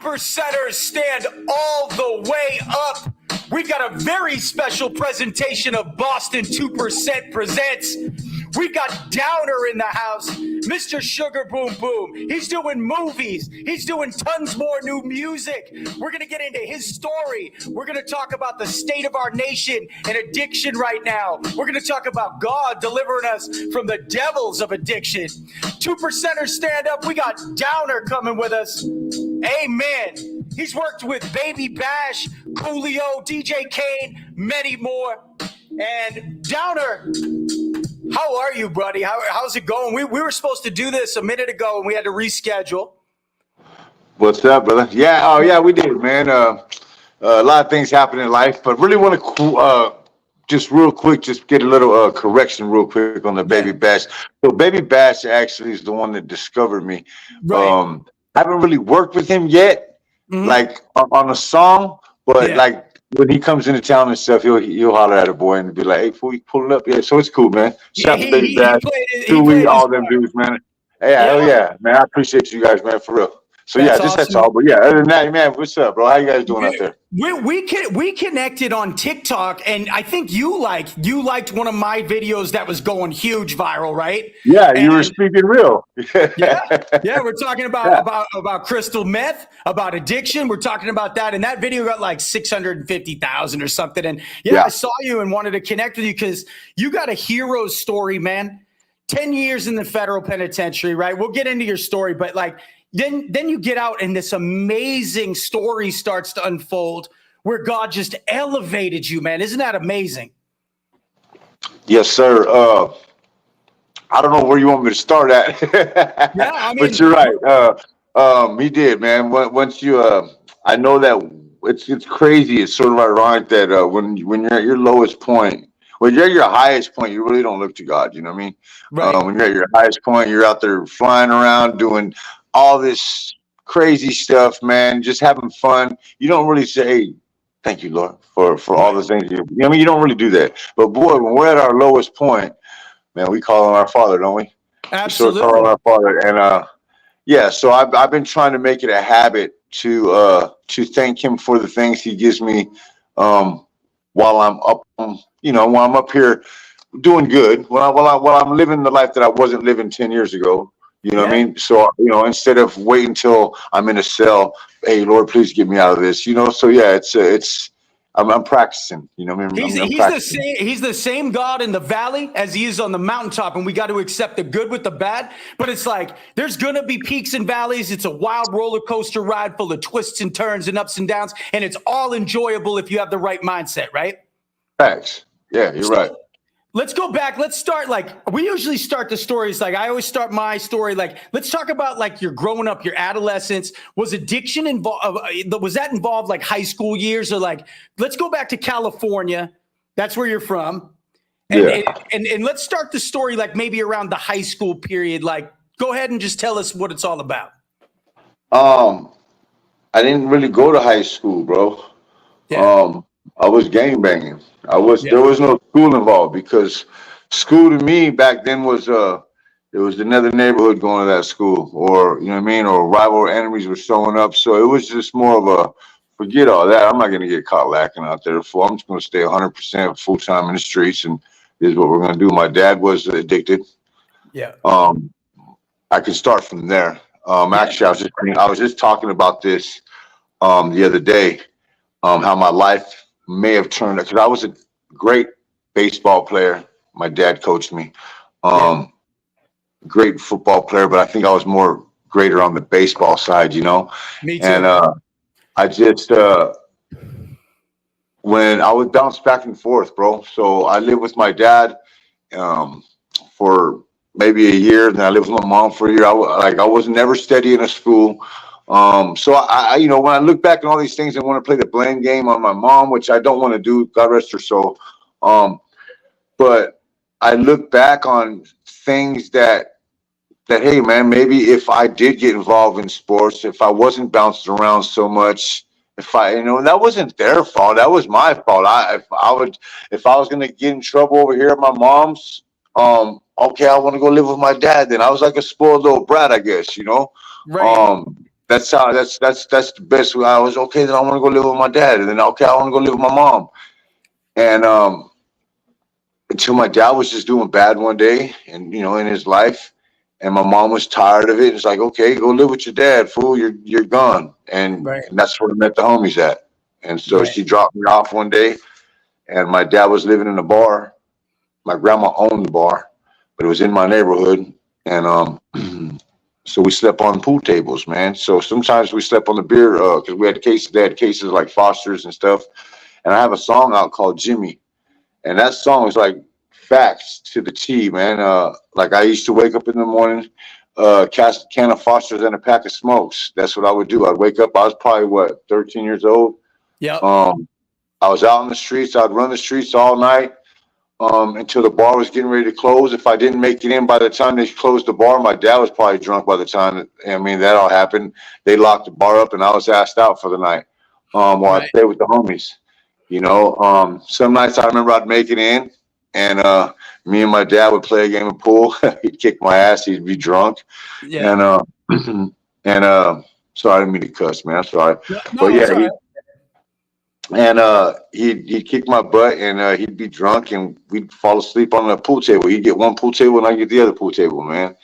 2%ers stand all the way up. We've got a very special presentation of Boston 2% Presents. We've got Downer in the house, Mr. Sugar Boom Boom. He's doing movies. He's doing tons more new music. We're going to get into his story. We're going to talk about the state of our nation and addiction right now. We're going to talk about God delivering us from the devils of addiction. 2%ers stand up. We got Downer coming with us. Amen. He's worked with Baby Bash, Coolio, DJ Kane, many more. And Downer, how are you, buddy? How's it going? We were supposed to do this a minute ago, and we had to reschedule. What's up, brother? Yeah, oh yeah, we did, man. A lot of things happen in life, but really want to just real quick, just get a little correction real quick on the Baby Bash. So Baby Bash actually is the one that discovered me. Right. I haven't really worked with him yet, like on a song, but like when he comes into town and stuff, he'll holler at a boy and be like, "Hey, fool, you pulling up?" Yeah, so it's cool, man. Shout out to Baby Bash, all them dudes, man. Yeah, hell yeah, man. I appreciate you guys, man, for real. So that's awesome. That's all. But yeah, other than that, man, what's up, bro? How you guys doing out there? We connected on TikTok, and I think you liked one of my videos that was going huge viral, right? Yeah, and you were speaking real. yeah, we're talking about crystal meth, about addiction. We're talking about that, and that video got like 650,000 or something. And I saw you and wanted to connect with you because you got a hero story, man. 10 years in the federal penitentiary, right? We'll get into your story, but like. Then you get out and this amazing story starts to unfold where God just elevated you, man. Isn't that amazing? Yes, sir. I don't know where you want me to start at. But you're right. He did, man. Once you, I know that it's crazy. It's sort of ironic that when you're at your lowest point, when you're at your highest point, you really don't look to God. You know what I mean? Right. When you're at your highest point, you're out there flying around doing all this crazy stuff, man, just having fun. You don't really say, "Hey, thank you, Lord, for all the things you." I mean, you don't really do that. But boy, when we're at our lowest point, man, we call on our Father, don't we? Absolutely. We call on our Father, and so I've been trying to make it a habit to thank Him for the things He gives me while I'm up, while I'm up here doing good, while I'm living the life that I wasn't living 10 years ago. You know what I mean? So, instead of waiting until I'm in a cell, "Hey, Lord, please get me out of this." So yeah, I'm practicing. You know what I mean? He's the same God in the valley as he is on the mountaintop, and we got to accept the good with the bad. But it's like there's gonna be peaks and valleys. It's a wild roller coaster ride full of twists and turns and ups and downs, and it's all enjoyable if you have the right mindset, right? Thanks. Yeah, you're right. Let's go back. Let's start we usually start the stories. Like I always start my story. Like, let's talk about like your growing up, your adolescence. Was addiction involved? Was that involved like high school years or like, let's go back to California. That's where you're from. And let's start the story like maybe around the high school period. Like, go ahead and just tell us what it's all about. I didn't really go to high school, bro. Yeah. I was gangbanging. There was no school involved because school to me back then was it was another neighborhood going to that school, or you know what I mean, or rival enemies were showing up. So it was just more of a forget all that. I'm not gonna get caught lacking out there. I'm just gonna stay 100% full time in the streets, and this is what we're gonna do. My dad was addicted. Yeah. I can start from there. Actually, I was just talking about this the other day. How my life may have turned out because I was a great baseball player. My dad coached me. Great football player, but I think I was more greater on the baseball side, Me too. And I just when I would bounce back and forth, bro. So I lived with my dad for maybe a year, then I lived with my mom for a year. I was never steady in a school. So I when I look back at all these things, I want to play the blame game on my mom, which I don't want to do. God rest her soul. But I look back on things that hey, man, maybe if I did get involved in sports, if I wasn't bounced around so much, if that wasn't their fault, that was my fault. If I was gonna get in trouble over here at my mom's, okay, I want to go live with my dad. Then I was like a spoiled little brat, I guess, Right. that's the best way. I was okay. Then I want to go live with my dad, and then okay, I want to go live with my mom. And until my dad was just doing bad one day, and in his life, and my mom was tired of it. It's like, okay, go live with your dad, fool. You're gone, and Right. that's where I met the homies at. And so Right. she dropped me off one day, and my dad was living in a bar. My grandma owned the bar, but it was in my neighborhood, and so we slept on pool tables, man. So sometimes we slept on the beer because we had cases. They had cases like Foster's and stuff. And I have a song out called Jimmy, and that song is like facts to the T, man. Like I used to wake up in the morning, cast a can of Foster's and a pack of smokes. That's what I would do. I'd wake up. I was probably 13 years old. Yep. I was out in the streets. I'd run the streets all night until the bar was getting ready to close. If I didn't make it in by the time they closed the bar, my dad was probably drunk by the time. I mean, that all happened. They locked the bar up, and I was asked out for the night. While I stayed with the homies. Some nights I remember I'd make it in, and me and my dad would play a game of pool. He'd kick my ass. He'd be drunk. Yeah. And sorry, I didn't mean to cuss, man. I'm sorry. No, But yeah, he'd kick my butt, and he'd be drunk, and we'd fall asleep on the pool table. He'd get one pool table, and I'd get the other pool table, man.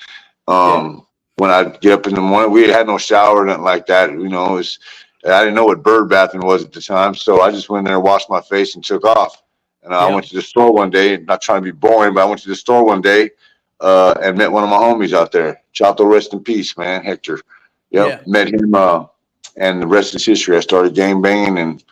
When I'd get up in the morning, we had no shower or nothing like that. I didn't know what bird bathing was at the time, so I just went there, washed my face, and took off. And I went to the store one day, not trying to be boring, but I went to the store one day and met one of my homies out there. Chato, rest in peace, man, Hector. Yep, met him, and the rest is history. I started gang banging, and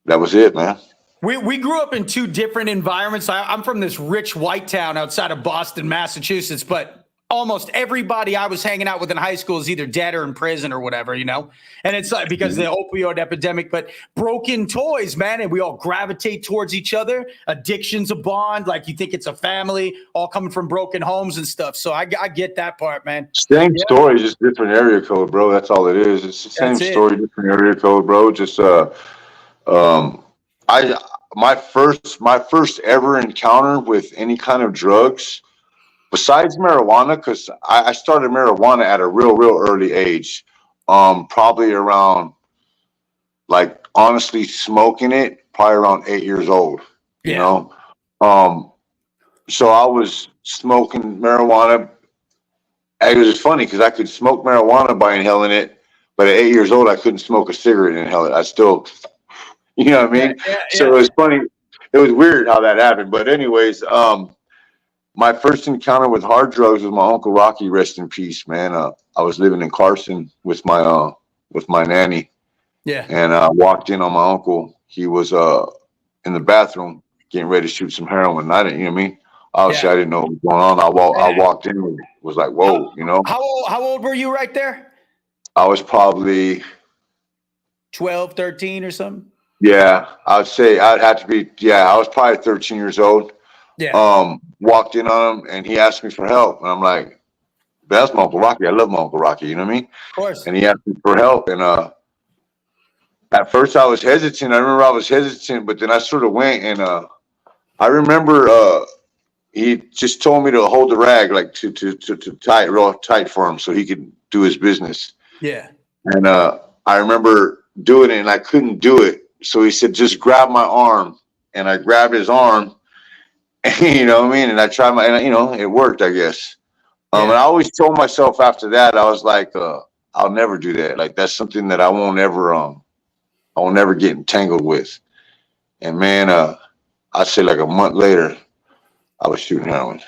that was it, man. We grew up in two different environments. I'm from this rich white town outside of Boston, Massachusetts, but almost everybody I was hanging out with in high school is either dead or in prison or whatever, And it's like because of the opioid epidemic, but broken toys, man. And we all gravitate towards each other. Addiction's a bond. Like you think it's a family all coming from broken homes and stuff. So I get that part, man. Same story, just different area code, bro. That's all it is. It's the same story, different area code, bro. Just my first ever encounter with any kind of drugs, besides marijuana, because I started marijuana at a real early age, probably around, like, honestly smoking it probably around 8 years old. So I was smoking marijuana. It was funny because I could smoke marijuana by inhaling it, but at 8 years old I couldn't smoke a cigarette and inhale it. I still, you know what I mean? So it was funny. It was weird how that happened. But anyways, my first encounter with hard drugs was my Uncle Rocky, rest in peace, man. I was living in Carson with my nanny. Yeah. And I walked in on my uncle. He was in the bathroom getting ready to shoot some heroin. I didn't, you know what I mean? Obviously, I didn't know what was going on. I walked in and was like, whoa, How old were you right there? I was probably 12, 13 or something? Yeah, I'd say I'd have to be, I was probably 13 years old. Yeah. Walked in on him and he asked me for help. And I'm like, that's my Uncle Rocky. I love my Uncle Rocky, you know what I mean? Of course. And he asked me for help. And at first I was hesitant. I remember I was hesitant, but then I sort of went and I remember he just told me to hold the rag, like to tie it real tight for him so he could do his business. Yeah. And I remember doing it and I couldn't do it. So he said, just grab my arm. And I grabbed his arm. You know what I mean? And I tried and it worked, I guess. And I always told myself after that, I was like, I'll never do that. Like, that's something that I won't never get entangled with. And man, I'd say like a month later, I was shooting heroin.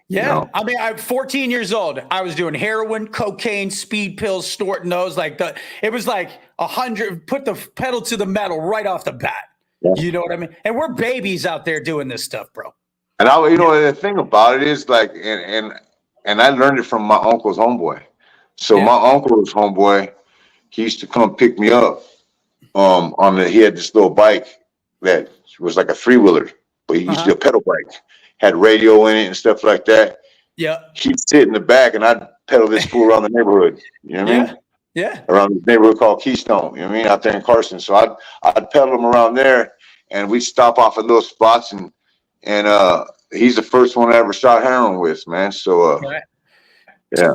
Yeah. I mean, I'm 14 years old. I was doing heroin, cocaine, speed pills, snorting those. It was like 100, put the pedal to the metal right off the bat. Yeah. You know what I mean? And we're babies out there doing this stuff, bro. And the thing about it is like, and I learned it from my uncle's homeboy. So my uncle's homeboy, he used to come pick me up. He had this little bike that was like a 3-wheeler, but he used to be a pedal bike, had radio in it and stuff like that. Yeah. He'd sit in the back and I'd pedal this fool around the neighborhood. You know what I mean? Yeah. Around this neighborhood called Keystone, you know what I mean? Out there in Carson. So I'd pedal him around there and we'd stop off at little spots and he's the first one I ever shot heroin with, man. So Yeah.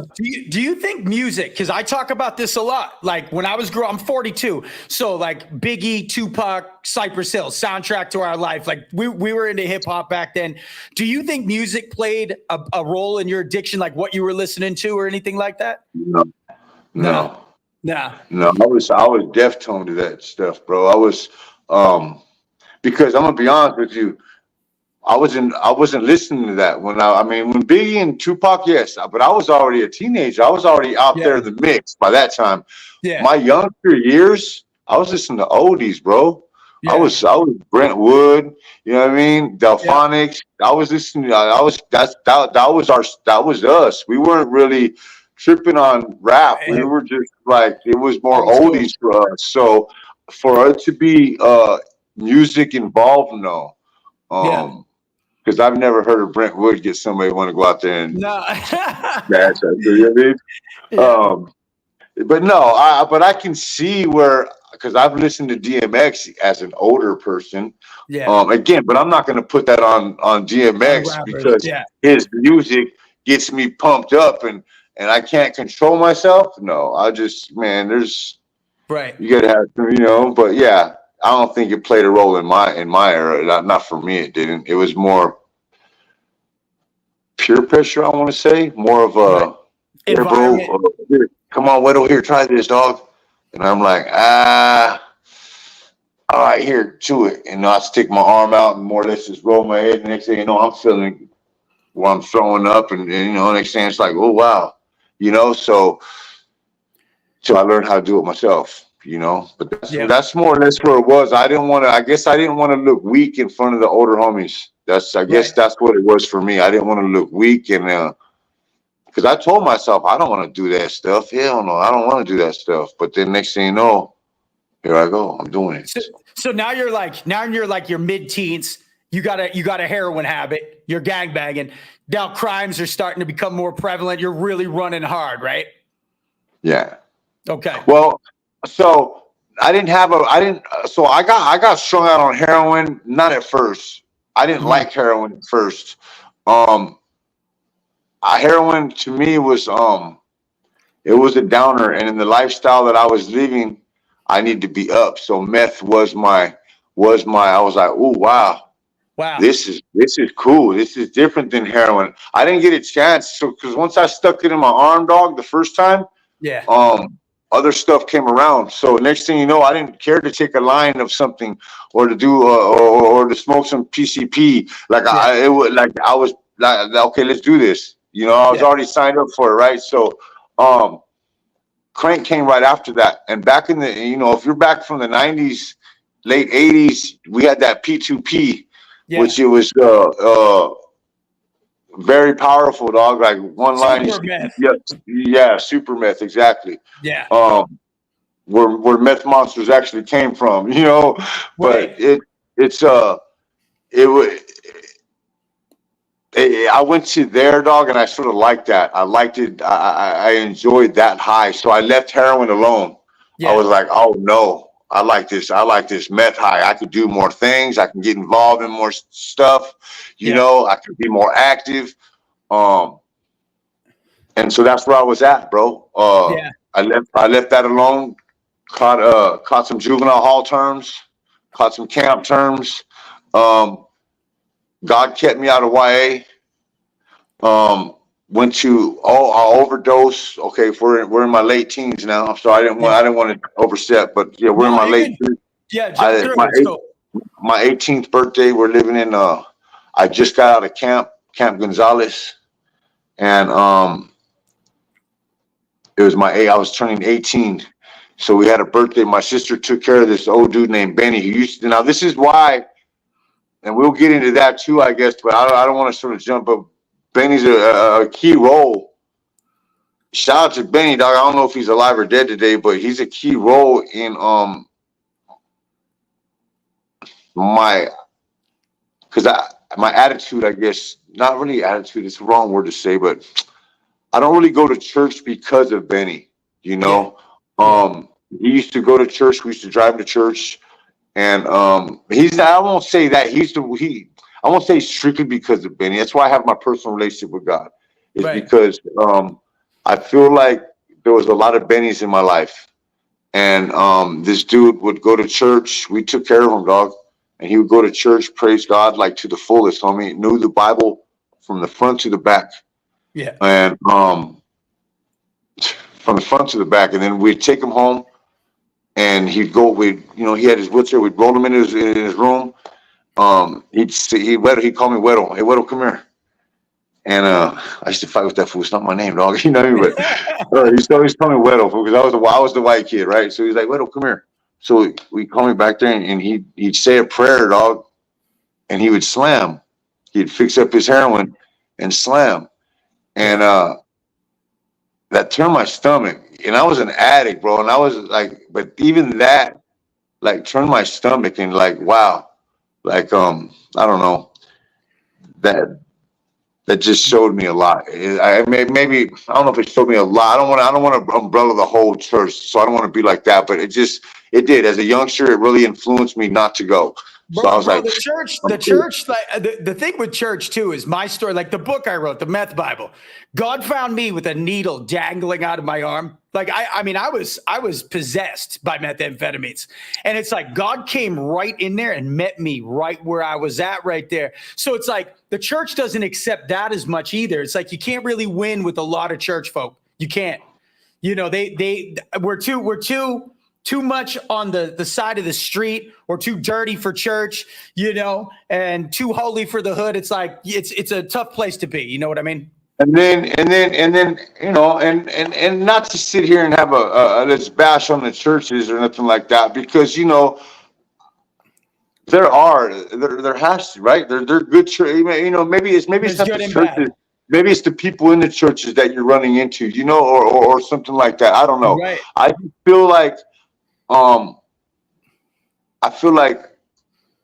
Do you think music, because I talk about this a lot, like when I was growing, I'm 42. So like Biggie, Tupac, Cypress Hill, soundtrack to our life. Like we were into hip hop back then. Do you think music played a role in your addiction, like what you were listening to or anything like that? No. No. I was deaf-toned to that stuff, bro. I was because I'm gonna be honest with you, I wasn't listening to that when when Biggie and Tupac, yes, but I was already a teenager. I was already out there in the mix by that time. Yeah. My younger years, I was listening to oldies, bro. Yeah. I was Brentwood, you know what I mean? Delphonics. I was listening. That was us. We weren't really tripping on rap. We were just like, it was more oldies for us. So for it to be music involved, no. Because I've never heard of Brentwood get somebody want to go out there and smash that. You know what I mean? But no, but I can see where, because I've listened to DMX as an older person. Again, but I'm not going to put that on DMX because his music gets me pumped up and I can't control myself. No, I just, man, there's you got to have, but yeah, I don't think it played a role in my era. Not for me, it didn't. It was more peer pressure, I want to say, more of a here, bro, here, come on, wait over here, try this, dog. And I'm like, all right, here, to it. And I stick my arm out and more or less just roll my head. And next thing you know, I'm feeling where I'm throwing up. And next thing it's like, oh, wow. So I learned how to do it myself, But that's more or less where it was. I guess I didn't want to look weak in front of the older homies. I guess that's what it was for me. I didn't want to look weak and because I told myself I don't want to do that stuff. Hell no, I don't want to do that stuff. But then next thing you know, here I go. I'm doing it. So now you're like your mid-teens. You got a heroin habit. You're gangbanging. Now crimes are starting to become more prevalent. You're really running hard, right? Yeah. Okay. Well, so I got strung out on heroin. Not at first. I didn't like heroin at first. Heroin to me was it was a downer, and in the lifestyle that I was living, I needed to be up. So meth was my I was like, oh wow, this is cool. This is different than heroin. I didn't get a chance, because once I stuck it in my arm, dog, the first time, other stuff came around. So next thing you know, I didn't care to take a line of something or to do or to smoke some PCP. I was like, okay, let's do this. I was already signed up for it, right? So crank came right after that. And back in the, if you're back from the 90s, late 80s, we had that P2P, which it was very powerful, dog. Like one line. Super meth. Yeah, super meth, exactly. Yeah. Where meth monsters actually came from, but I went to there, dog, and I sort of liked that. I liked it. I enjoyed that high. So I left heroin alone. I was like, oh no, I like this. I like this meth high. I could do more things. I can get involved in more stuff. I could be more active. And so that's where I was at, bro. I left that alone. Caught some juvenile hall terms. Caught some camp terms. God kept me out of YA. Went to I overdose. Okay, we're in my late teens now, so I didn't want to overstep, but yeah, we're in my late teens. Yeah, my 18th birthday. We're living in I just got out of Camp Gonzales, and it was I was turning 18. So we had a birthday. My sister took care of this old dude named Benny. Now this is why. And we'll get into that too, I guess, but I don't want to sort of jump up. Benny's a key role. Shout out to Benny, dog. I don't know if he's alive or dead today, but he's a key role in my attitude, I guess. Not really attitude, it's the wrong word to say, but I don't really go to church because of Benny, He used to go to church. We used to drive him to church. And I won't say that I won't say strictly because of Benny. That's why I have my personal relationship with God. It's because I feel like there was a lot of Bennies in my life. And this dude would go to church. We took care of him, dog. And he would go to church, praise God, like to the fullest, homie. Knew the Bible from the front to the back. Yeah. And from the front to the back. And then we'd take him home. And he'd go, he had his wheelchair. We'd roll him in his room. He'd call me Weddle. Hey, Weddle, come here. And I used to fight with that fool. It's not my name, dog. You know what I mean? But he used to always call me Weddle, because I was the white kid, right? So he's like, Weddle, come here. So we call me back there, and he'd say a prayer, dog, and he would slam. He'd fix up his heroin and slam. And that turned my stomach. And I was an addict, bro. And I was like, but even that, like, turned my stomach, and like, wow. Like, I don't know. That just showed me a lot. Maybe I don't know if it showed me a lot. I don't want to umbrella the whole church, so I don't want to be like that. But it did. As a youngster, it really influenced me not to go. So I was like, the church, like the thing with church too is my story. Like the book I wrote, the Meth Bible. God found me with a needle dangling out of my arm. Like I was possessed by methamphetamines, and it's like God came right in there and met me right where I was at, right there. So it's like the church doesn't accept that as much either. It's like you can't really win with a lot of church folk. You can't. You know, we're too much on the side of the street, or too dirty for church, you know, and too holy for the hood. It's like it's a tough place to be. You know what I mean? And then, you know, and not to sit here and have a let's bash on the churches or nothing like that, because, you know, there has to, right? They're good church. You know, maybe it's not the churches. Maybe it's the people in the churches that you're running into, you know, or something like that. I don't know. Right. I feel like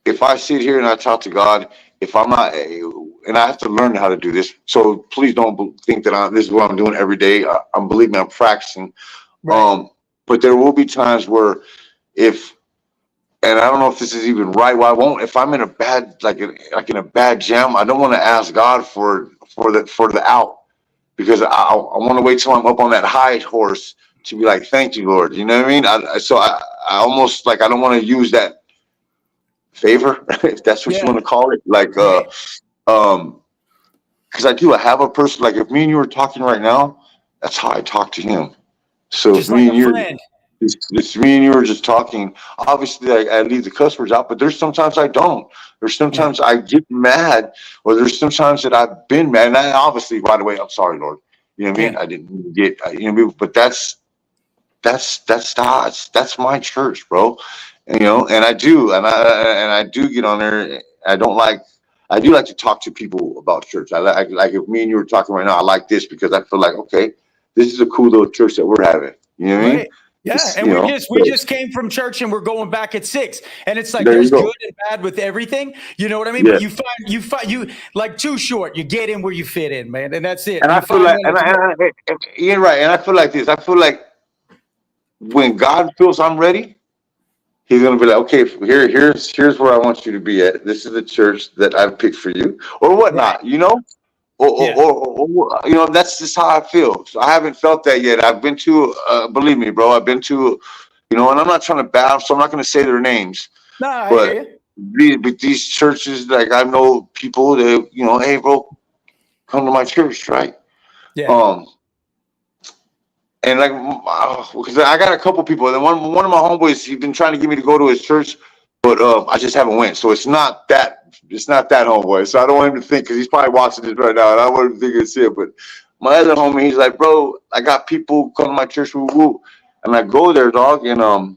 if I sit here and I talk to God, if I'm not, and I have to learn how to do this. So please don't think that this is what I'm doing every day. Believe me, I'm practicing. Right. But there will be times where and I don't know if this is even right. Well, if I'm in a bad, like in a bad jam, I don't want to ask God for the out, because I want to wait till I'm up on that high horse to be like, thank you, Lord. You know what I mean? I almost, like, I don't want to use that favor, if that's what you want to call it. Like, because I have a person, like, if me and you were talking right now, that's how I talk to him. So just if me and you, it's me and you were just talking, obviously I leave the cuss words out, but there's sometimes I don't. There's sometimes I get mad, or there's sometimes that I've been mad. And I, obviously, by the way, I'm sorry, Lord. You know what I mean? I didn't get, you know, but that's my church, bro. And, you know, and I do get on there. I do like to talk to people about church. Like if me and you were talking right now, I like this because I feel like, okay, this is a cool little church that we're having. You know what I mean? Yeah, and we just came from church, and we're going back at 6, and it's like there's good and bad with everything. You know what I mean? Yeah. But you like Too Short. You get in where you fit in, man, and that's it. And I feel like, you're right. And I feel like this. I feel like when God feels I'm ready, He's gonna be like, okay, here's where I want you to be at. This is the church that I've picked for you, or whatnot. You know. Or you know, that's just how I feel. So I haven't felt that yet. I've been to, believe me, bro. I've been to, you know, and I'm not trying to battle, so I'm not going to say their names. No, but these churches, like, I know people that, you know, hey, bro, come to my church, right? Yeah. And like, because I got a couple people, and one of my homeboys, he's been trying to get me to go to his church, but I just haven't went. So it's not that homeboy. So I don't want him to think, because he's probably watching this right now, and I don't want him to think it's it. But my other homie, he's like, bro, I got people come to my church, woo, and I go there, dog, and I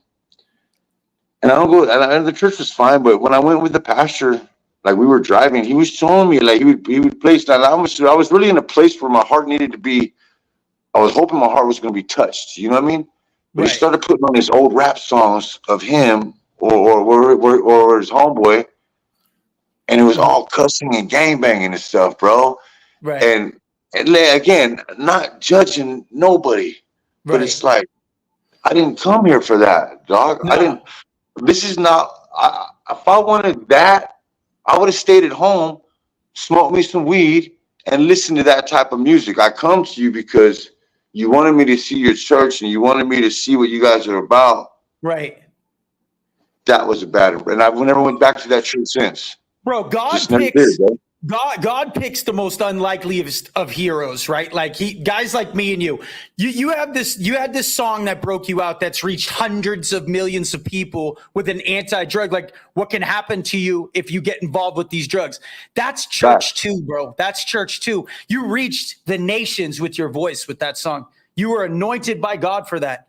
don't go, and the church was fine. But when I went with the pastor, like, we were driving, he was showing me, like, he would place that. I was really in a place where my heart needed to be. I was hoping my heart was going to be touched. You know what I mean? But he started putting on his old rap songs of him or his homeboy. And it was all cussing and gangbanging and stuff, bro. Right. And again, not judging nobody, but it's like, I didn't come here for that, dog. No. This is not, if I wanted that, I would have stayed at home, smoked me some weed, and listened to that type of music. I come to you because you wanted me to see your church and you wanted me to see what you guys are about. Right. That was a bad, and I've never went back to that church since. Bro, Just never did, bro. God picks the most unlikely of heroes, right? Like guys like me and you. You had this song that broke you out that's reached hundreds of millions of people with an anti-drug. Like, what can happen to you if you get involved with these drugs? That's church too, bro. That's church too. You reached the nations with your voice with that song. You were anointed by God for that.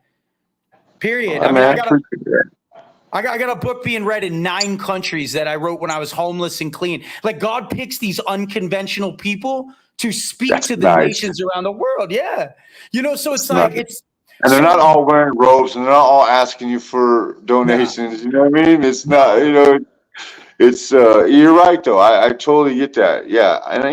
Period. I mean, I got a book being read in 9 countries that I wrote when I was homeless and clean. Like, God picks these unconventional people to speak to the nations around the world. Yeah. So it's like, it's. And they're not all wearing robes and they're not all asking you for donations. No. You know what I mean? It's not, it's, you're right though. I totally get that. Yeah. And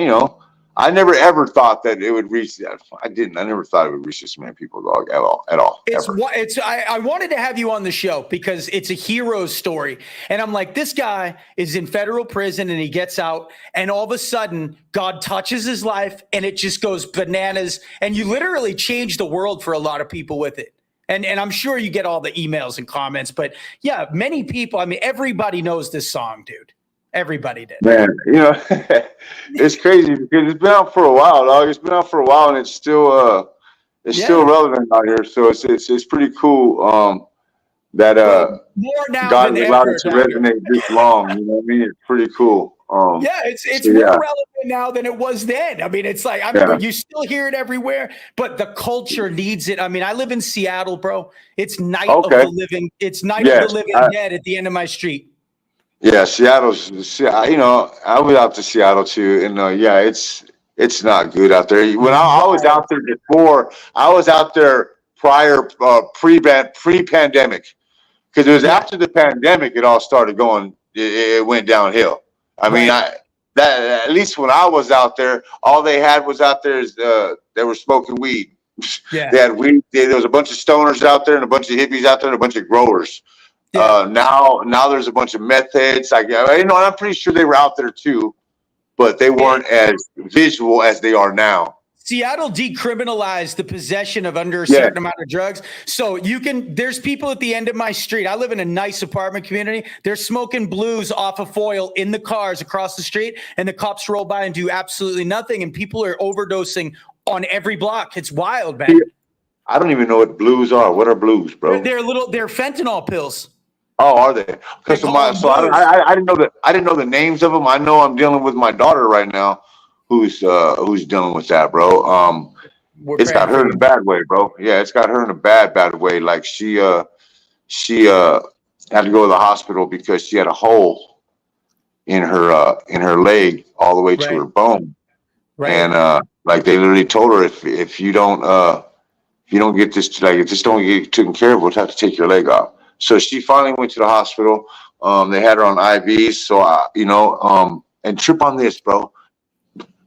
I never ever thought that it would reach that. I never thought it would reach this many people, dog, at all. I wanted to have you on the show because it's a hero story. And I'm like, this guy is in federal prison and he gets out and all of a sudden God touches his life and it just goes bananas. And you literally change the world for a lot of people with it. And I'm sure you get all the emails and comments, but yeah, many people, I mean, everybody knows this song, dude. Everybody did. Man, it's crazy because it's been out for a while, dog. It's been out for a while, and it's still still relevant out here. So it's pretty cool that God has allowed it to resonate this long. You know what I mean? It's pretty cool. It's more relevant now than it was then. I mean, it's like you still hear it everywhere, but the culture needs it. I mean, I live in Seattle, bro. It's night of the living. It's night of the living dead at the end of my street. Yeah, Seattle's. I was out to Seattle too, and it's not good out there. When I was out there before, I was out there prior pre-pandemic, because it was after the pandemic it all started going. It went downhill. I mean, that at least when I was out there, all they had was out there is they were smoking weed. Yeah. They had weed. There was a bunch of stoners out there and a bunch of hippies out there and a bunch of growers. Yeah. Now there's a bunch of meth heads. I'm pretty sure they were out there too, but they weren't as visual as they are now. Seattle decriminalized the possession of under a certain amount of drugs. So there's people at the end of my street. I live in a nice apartment community. They're smoking blues off of foil in the cars across the street, and the cops roll by and do absolutely nothing. And people are overdosing on every block. It's wild, man. I don't even know what blues are. What are blues, bro? They're fentanyl pills. Oh, are they? Because I didn't know the names of them. I know I'm dealing with my daughter right now, who's dealing with that, bro. It's got her in a bad way, bro. Yeah, it's got her in a bad way. Like she had to go to the hospital because she had a hole in her leg all the way to her bone. Right. And like they literally told her if you don't get this, like if this don't get taken care of, we'll have to take your leg off. So she finally went to the hospital. They had her on IVs. So and trip on this, bro.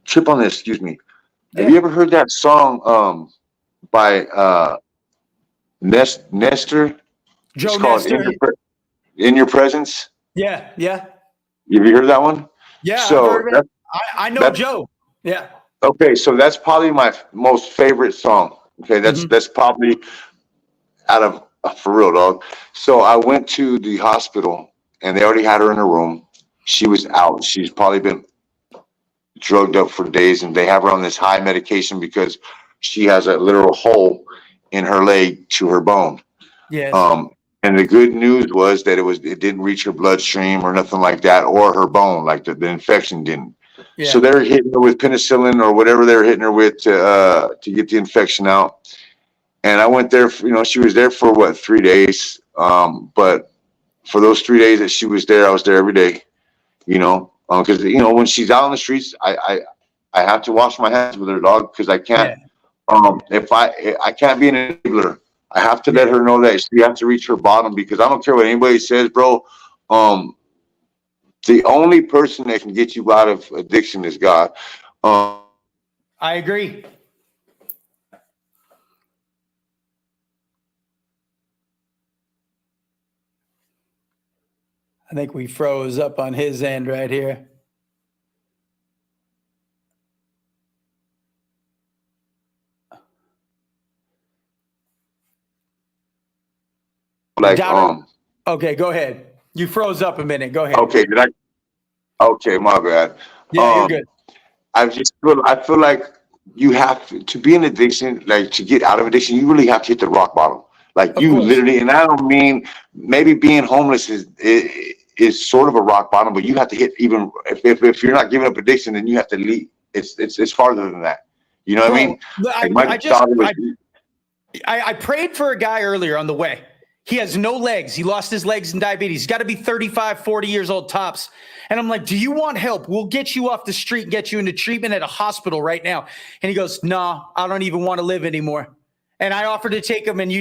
Trip on this. Excuse me. Yeah. Have you ever heard that song by Nestor? Joe Nestor. In Your Presence. Yeah. Have you heard that one? Yeah. So I know Joe. Yeah. Okay, so that's probably my most favorite song. Okay, that's probably out of for real, dog. So I went to the hospital and they already had her in a room. She was out. She's probably been drugged up for days, and they have her on this high medication because she has a literal hole in her leg to her bone. Yes. And the good news was that it didn't reach her bloodstream or nothing like that, or her bone, like the infection didn't. Yeah. So they're hitting her with penicillin or whatever they're hitting her with to get the infection out. And I went there, she was there for 3 days. But for those 3 days that she was there, I was there every day, because, when she's out on the streets, I have to wash my hands with her, dog, because I can't, if I can't be an enabler. I have to let her know that she has to reach her bottom, because I don't care what anybody says, bro. The only person that can get you out of addiction is God. I agree. I think we froze up on his end right here. like Okay, go ahead. You froze up a minute. Go ahead. Okay, okay, my bad. Yeah, you're good. I feel like you have to be in addiction, like to get out of addiction, you really have to hit the rock bottom. Like Of you course. literally, and I don't mean maybe being homeless is sort of a rock bottom, but you have to hit even if you're not giving up addiction, then you have to leave. It's farther than that. You know what I mean? I prayed for a guy earlier on the way. He has no legs. He lost his legs in diabetes. He's got to be 35, 40 years old tops. And I'm like, do you want help? We'll get you off the street and get you into treatment at a hospital right now. And he goes, no, I don't even want to live anymore. And I offered to take him, and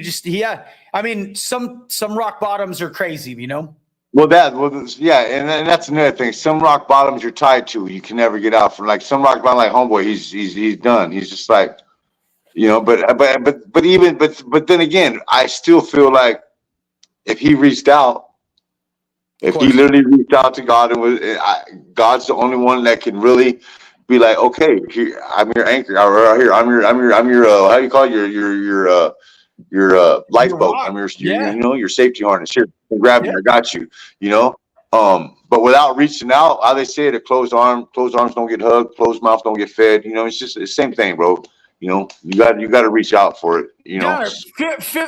I mean, some rock bottoms are crazy, you know? And that's another thing. Some rock bottoms you're tied to, you can never get out from. Like some rock bottom, like homeboy, he's done. He's just like, you know. But then again, I still feel like if he reached out, if he literally reached out to God God's the only one that can really be like, okay, here, I'm your anchor, or here, I'm your how do you call it? Your lifeboat. I'm your your safety harness. Here, grab me. I got you. You know. But without reaching out, how they say it, a closed arms don't get hugged, closed mouth don't get fed. You know, it's just the same thing, bro. You know, you got to reach out for it. You know,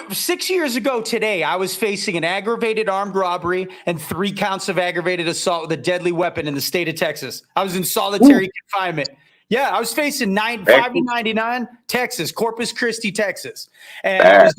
6 years ago today, I was facing an aggravated armed robbery and 3 counts of aggravated assault with a deadly weapon in the state of Texas. I was in solitary confinement. Yeah, I was facing 5 to 99, Texas, Corpus Christi, Texas, and I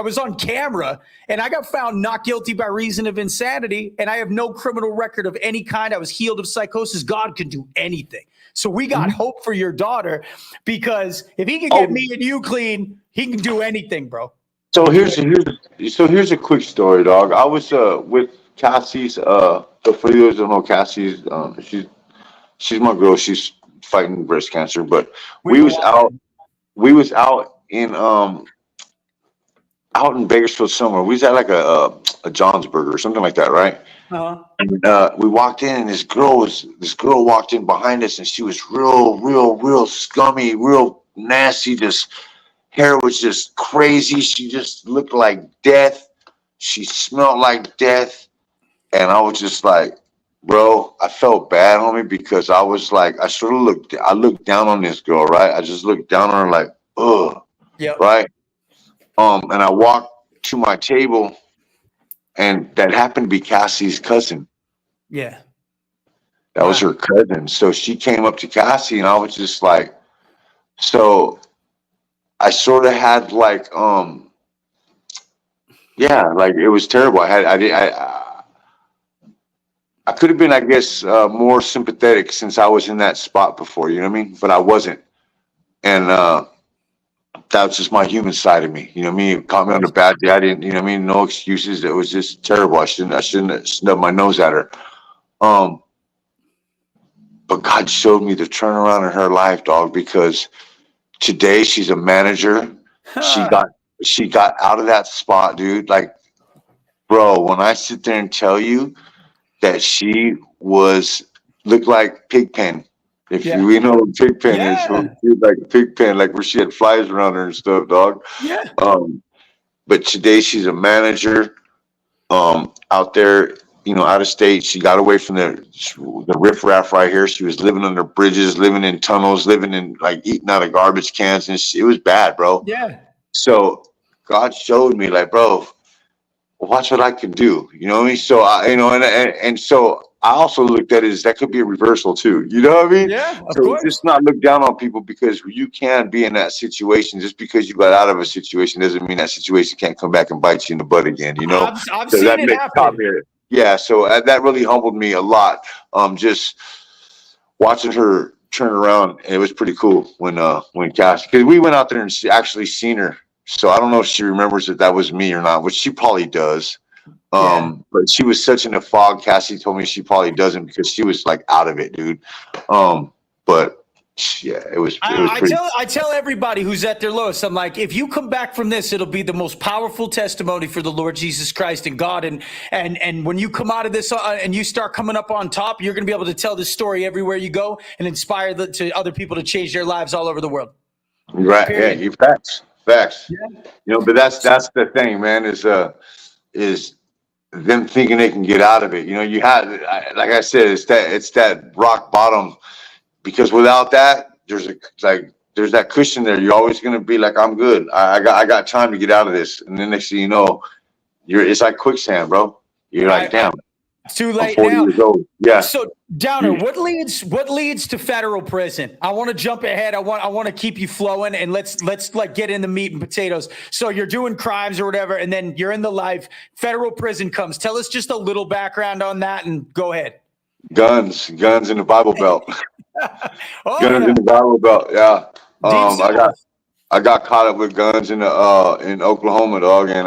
was on camera, and I got found not guilty by reason of insanity, and I have no criminal record of any kind. I was healed of psychosis. God can do anything. So we got hope for your daughter, because if he can get me and you clean, he can do anything, bro. So here's a quick story, dog. I was with Cassie's. For you who don't know, Cassie's she's my girl. She's fighting breast cancer, but we was out in Bakersfield somewhere. We was at like a John's Burger or something like that, right? Uh-huh. And we walked in, and this girl walked in behind us, and she was real scummy, real nasty. Just hair was just crazy. She just looked like death. She smelled like death, and I was just like, bro, I felt bad, homie, because I was like, I looked down on this girl, right? I just looked down on her like, ugh, right? And I walked to my table. And that happened to be Cassie's cousin. Yeah. That was her cousin. So she came up to Cassie, and I was just like, so I sort of had like, like it was terrible. I could have been, I guess, more sympathetic since I was in that spot before, you know what I mean? But I wasn't. And, that was just my human side of me. You know what I mean? It caught me on a bad day. I didn't, you know what I mean? No excuses. It was just terrible. I shouldn't have snubbed my nose at her. But God showed me the turnaround in her life, dog, because today she's a manager. She got out of that spot, dude. Like, bro, when I sit there and tell you that she looked like Pigpen. If you know what Pigpen is, so like a Pigpen, like where she had flies around her and stuff, dog. Yeah. But today she's a manager, out there, you know, out of state. She got away from the riffraff right here. She was living under bridges, living in tunnels, living in like eating out of garbage cans, and it was bad, bro. Yeah. So God showed me, like, bro, watch what I can do. You know what I mean? So and so I also looked at it as that could be a reversal too. You know what I mean? Yeah, of so course. Just not look down on people, because you can be in that situation. Just because you got out of a situation doesn't mean that situation can't come back and bite you in the butt again. You know? I've seen it happen. Yeah. So that really humbled me a lot. Just watching her turn around, it was pretty cool when Cassie, because we went out there and actually seen her. So I don't know if she remembers that was me or not, which she probably does. But she was such in a fog. Cassie told me she probably doesn't, because she was like out of it, dude. But yeah, it was I tell everybody who's at their lowest, I'm like, if you come back from this, it'll be the most powerful testimony for the Lord Jesus Christ and God. And when you come out of this and you start coming up on top, you're going to be able to tell this story everywhere you go and inspire to other people to change their lives all over the world. Right. Period. Yeah, you facts. Facts. Yeah. You know, but that's the thing, man. Is them thinking they can get out of it. You know, like I said, it's that rock bottom, because without that, there's that cushion there. You're always gonna be like, I'm good. I got time to get out of this. And then next thing you know, it's like quicksand, bro. You're like, damn, it's too I'm late 40 now. years old. Yeah. So Downer, what leads to federal prison? I want to jump ahead. I want to keep you flowing, and let's like get in the meat and potatoes. So you're doing crimes or whatever, and then you're in the life. Federal prison comes. Tell us just a little background on that, and go ahead. Guns in the Bible Belt. Guns in the Bible Belt. Yeah. I got caught up with guns in Oklahoma, dog, and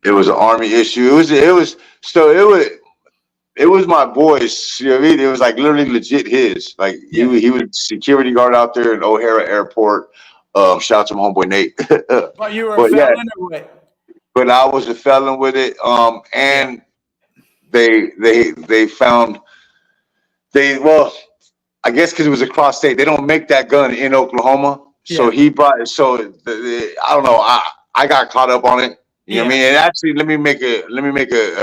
it was an Army issue. It was my boys. You know what I mean? It was like literally legit his. Like he was security guard out there in O'Hara Airport. Shout out to my homeboy Nate. But you were a felon or what? But I was a felon with it. And they found I guess because it was across state, they don't make that gun in Oklahoma. Yeah. So he brought it. So I don't know. I got caught up on it. You know what I mean? And actually, let me make a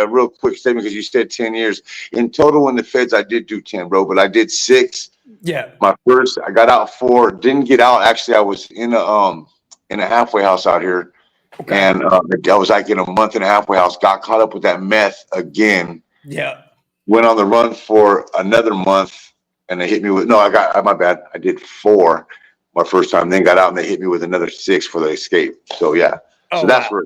real quick statement, because you said 10 years in total in the feds. I did do 10, bro, but I did 6. Yeah. My first, I got out 4. Didn't get out. Actually, I was in a halfway house out here, and I was like in a month and a halfway house. Got caught up with that meth again. Yeah. Went on the run for another month, and they hit me with my bad. I did 4 my first time. Then got out, and they hit me with another 6 for the escape. So yeah. So that's where.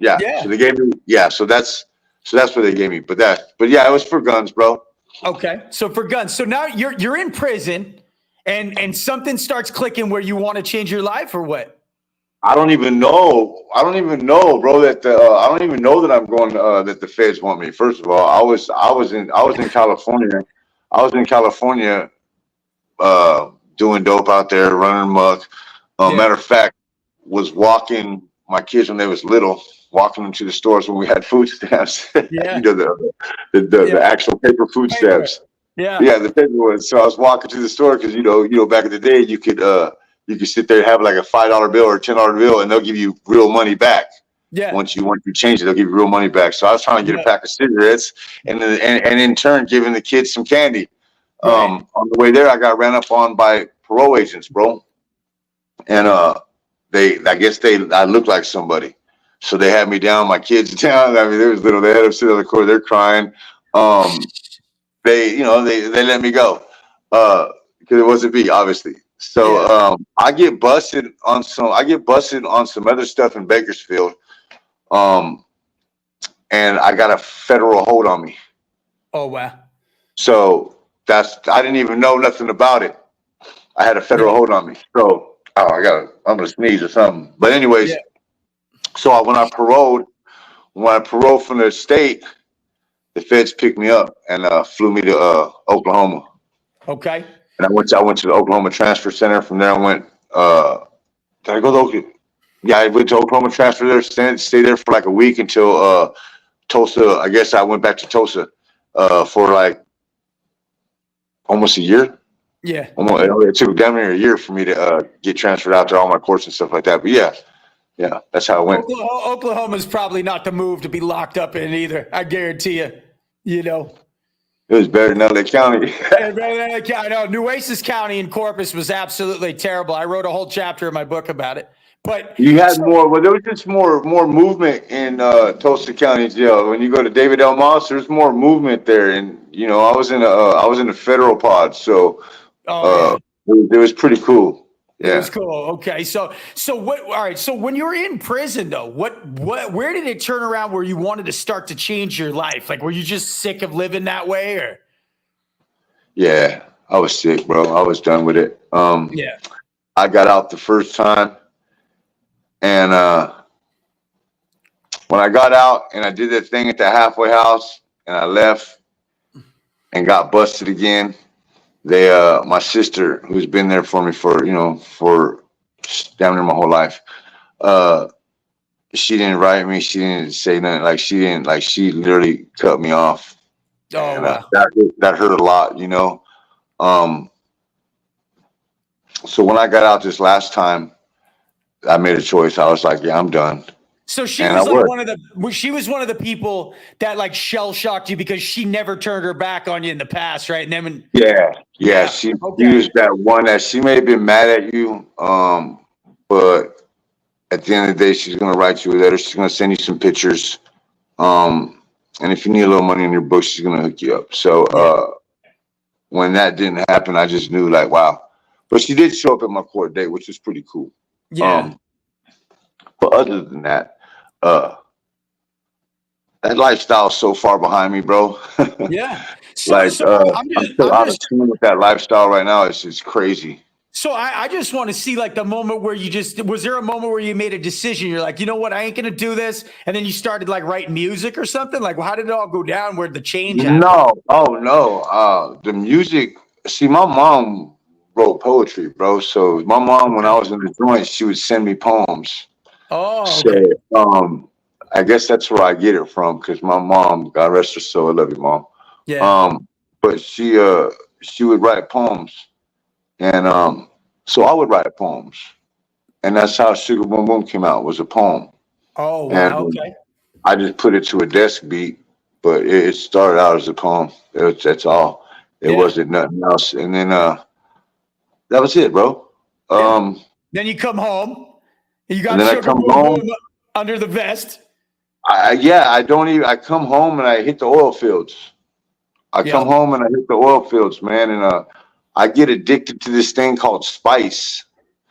Yeah. So they gave me. Yeah. So that's what they gave me. But yeah, it was for guns, bro. Okay. So for guns. So now you're in prison, and something starts clicking where you want to change your life, or what? I don't even know, bro. That I don't even know that I'm going. That the feds want me. First of all, I was in California. I was in California, doing dope out there, running amok. Matter of fact, was walking my kids when they was little. Walking them to the stores when we had food stamps. Yeah. You know, the actual paper food stamps. Yeah. Yeah, the paper ones. So I was walking to the store because you know back in the day you could sit there and have like a $5 bill or a $10 bill, and they'll give you real money back. Yeah. Once you change it, they'll give you real money back. So I was trying to get a pack of cigarettes, and in turn giving the kids some candy. Right. On the way there, I got ran up on by parole agents, bro. And I guess I looked like somebody. So they had me down, my kids down. I mean, they was little. They had them sit on the corner. They're crying. They let me go because it wasn't me, obviously. So I get busted on some other stuff in Bakersfield. And I got a federal hold on me. Oh wow! So I didn't even know nothing about it. I had a federal hold on me. So I'm gonna sneeze or something. But anyways. Yeah. So when I paroled from the state, the feds picked me up and flew me to Oklahoma. Okay. And I went to the Oklahoma Transfer Center. From there, I went. Did I go to Oklahoma? Yeah, I went to Oklahoma Transfer there. Stayed there for like a week until Tulsa. I guess I went back to Tulsa for like almost a year. Yeah. It took damn near a year for me to get transferred out there, all my courts and stuff like that. But yeah. Yeah, that's how it went. Oklahoma's probably not the move to be locked up in either. I guarantee you. You know, it was better than LA County. I know Nueces County in Corpus was absolutely terrible. I wrote a whole chapter in my book about it. But you had more. Well, there was just more movement in Tulsa County Jail. When you go to David L. Moss, there's more movement there. And I was in a federal pod, so it was pretty cool. Yeah. It was cool. Okay. So what, all right. So when you were in prison though, where did it turn around where you wanted to start to change your life? Like, were you just sick of living that way, or? Yeah, I was sick, bro. I was done with it. Yeah. I got out the first time, and when I got out and I did that thing at the halfway house and I left and got busted again. My sister, who's been there for me for damn near my whole life, she didn't write me. She didn't say nothing. She literally cut me off. Oh, and, wow. That hurt a lot, So when I got out this last time, I made a choice. I was like, yeah, I'm done. So she And I was like was. she was one of the people that like shell shocked you because she never turned her back on you in the past, right? And then when, Yeah. She was that one that she may have been mad at you, but at the end of the day, she's gonna write you a letter. She's gonna send you some pictures. And if you need a little money in your book, she's gonna hook you up. So when that didn't happen, I just knew like, wow. But she did show up at my court date, which was pretty cool. Yeah. But other than that, uh, that lifestyle is so far behind me, bro. Yeah. Like I'm so I'm out of just tune with that lifestyle right now. It's just crazy. so I just want to see like the moment where was there a moment where you made a decision? You're like, you know what, I ain't gonna do this, and then you started like writing music or something. Like, how did it all go down? Where the change happened? No, oh no. The music. See, my mom wrote poetry, bro. So my mom, when I was in the joint, she would send me poems. Oh, So okay. I guess that's where I get it from, because my mom, God rest her soul, I love you, mom. Yeah. But she would write poems, and so I would write poems, and that's how Sugar Boom Boom came out, was a poem. Oh, wow. And Okay. I just put it to a desk beat, but it started out as a poem. That's all. It Yeah. wasn't nothing else. And then that was it, bro. Yeah. Um, Then you come home and you and got then I Sugar come Boom home. Boom under the vest. I don't even. I come home and I hit the oil fields. I come Yep. home and I hit the oil fields, man, and I get addicted to this thing called spice.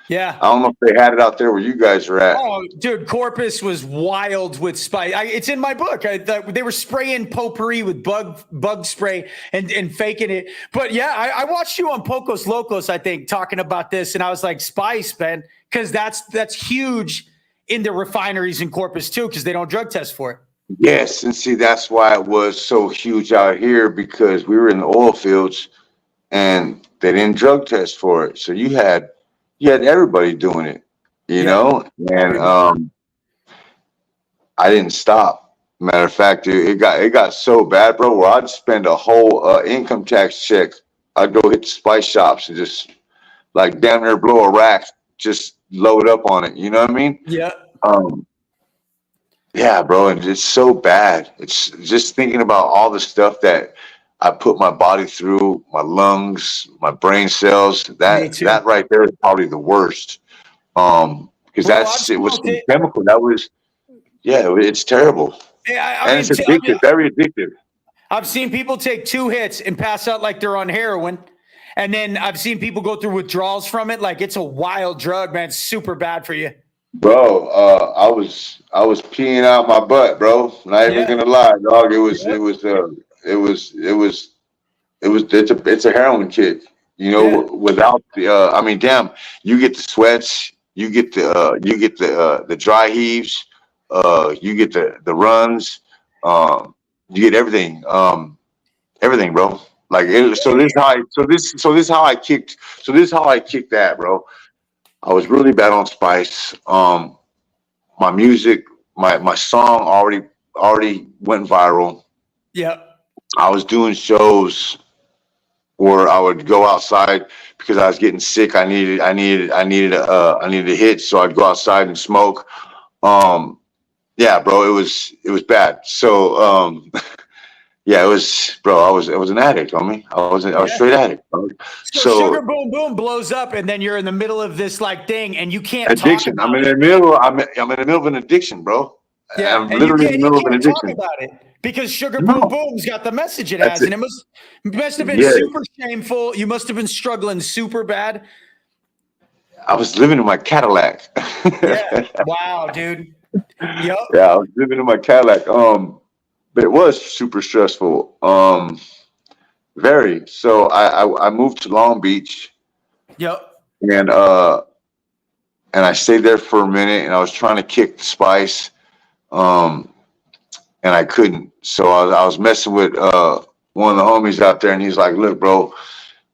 Yeah. I don't know if they had it out there where you guys are at. Oh, dude, Corpus was wild with spice. It's in my book. They were spraying potpourri with bug spray and faking it. But yeah, I watched you on Pocos Locos, I think, talking about this, and I was like, spice, man, because that's huge in the refineries in Corpus too, because they don't drug test for it. Yes, and see that's why it was so huge out here, because we were in the oil fields and they didn't drug test for it. So you had everybody doing it, you Yeah, know, and everybody. I didn't stop. Matter of fact, dude, it got so bad, bro, where I'd spend a whole income tax check. I'd go hit the spice shops and just like damn near blow a rack, just load up on it. You know what I mean? Yeah. Um, yeah, bro, and it's so bad. It's just thinking about all the stuff that I put my body through, my lungs, my brain cells. Me too. That right there is probably the worst. Because Bro, I've it was smoked some it. chemical that was, yeah, it's terrible. Yeah, And it's addictive, very addictive. I've seen people take 2 hits and pass out like they're on heroin. And then I've seen people go through withdrawals from it. Like it's a wild drug, man. It's super bad for you. Bro, I was peeing out my butt, bro. Not even Yeah. gonna lie, dog. It was Yeah. it was it was it was it's a heroin kick. You Yeah. know, without the I mean, damn, you get the sweats, you get the dry heaves, you get the runs, you get everything, everything, bro. Like this is how I kicked that, bro. I was really bad on spice. My music, my song already went viral. Yeah. I was doing shows where I would go outside because I was getting sick. I needed a hit, so I'd go outside and smoke. Yeah, bro, it was bad. So yeah, it was, bro. I was an addict, homie. I was Yeah. straight addict, bro. So Sugar So Boom Boom blows up, and then you're in the middle of this like thing, and you can't talk addiction. I'm about in it. the middle. I'm in the middle of an addiction, bro. Yeah, I'm and you literally in can't the you middle of an can't talk addiction. about it because Sugar Boom No, Boom's got the message it that's has, it. and it must have been Yeah, super shameful. You must have been struggling super bad. I was living in my Cadillac. Yeah. Wow, dude. Yep. Yeah, I was living in my Cadillac. But it was super stressful. Very. So I moved to Long Beach, Yep. and I stayed there for a minute, and I was trying to kick the spice, um, and I couldn't. So I was messing with one of the homies out there, and he's like, "Look, bro,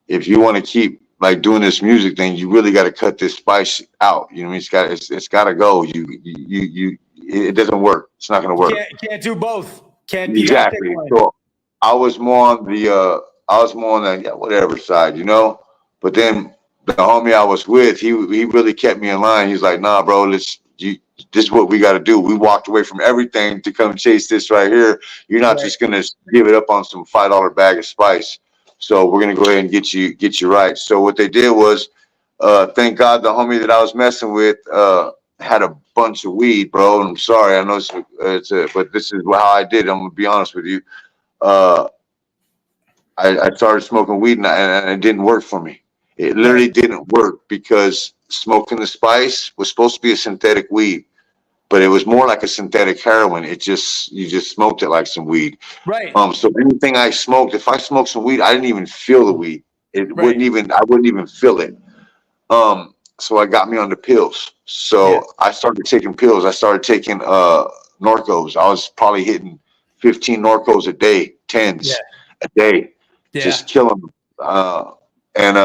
if you want to keep like doing this music thing, you really got to cut this spice out. You know, what I mean, it's got to go. It doesn't work. It's not gonna You work." can't do both. Can't you gotta pick Exactly. one. So I was more on the yeah, whatever side, you know. But then the homie I was with, he really kept me in line. He's like, nah, bro, this is what we got to do. We walked away from everything to come chase this right here. You're not just gonna give it up on some $5 bag of spice. So we're gonna go ahead and get you right. So what they did was, thank God the homie that I was messing with had a bunch of weed, bro. And I'm sorry, I know but this is how I did. I'm gonna be honest with you. I started smoking weed and it didn't work for me. It literally didn't work because smoking the spice was supposed to be a synthetic weed, but it was more like a synthetic heroin. You just smoked it like some weed. Right. So anything I smoked, if I smoked some weed, I didn't even feel the weed. I wouldn't even feel it. So I got me on the pills. So I started taking pills. I started taking Norcos. I was probably hitting 15 Norcos a day, 10s a day. Just killing them. And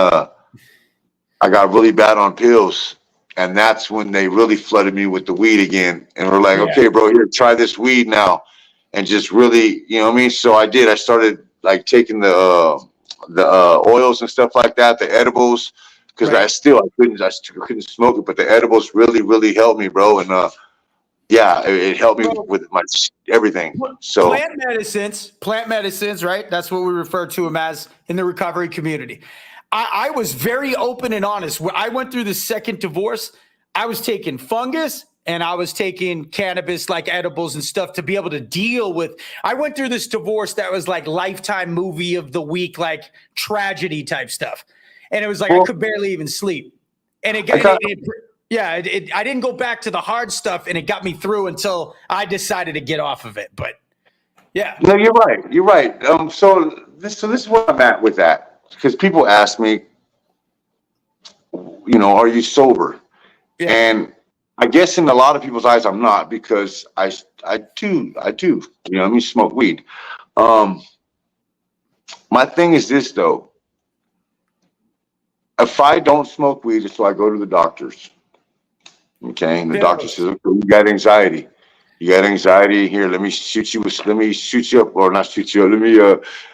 I got really bad on pills. And that's when they really flooded me with the weed again. And we're like, okay, bro, here, try this weed now. And just really, you know what I mean? So I did. I started like taking the oils and stuff like that, the edibles, because I couldn't smoke it. But the edibles really, really helped me, bro. And it helped me with my everything. So plant medicines, right? That's what we refer to them as in the recovery community. I was very open and honest. When I went through the second divorce, I was taking fungus and I was taking cannabis, like edibles and stuff, to be able to deal with. I went through this divorce that was like Lifetime movie of the week, like tragedy type stuff. And it was like I could barely even sleep. And I didn't go back to the hard stuff, and it got me through until I decided to get off of it. But no, you're right. You're right. So this is where I'm at with that, because people ask me, are you sober? Yeah. And I guess in a lot of people's eyes, I'm not, because I do, smoke weed. My thing is this though. If I don't smoke weed, so I go to the doctors. Okay, and the doctor says, okay, you got anxiety. You got anxiety here. Let me shoot you up, or not shoot you up.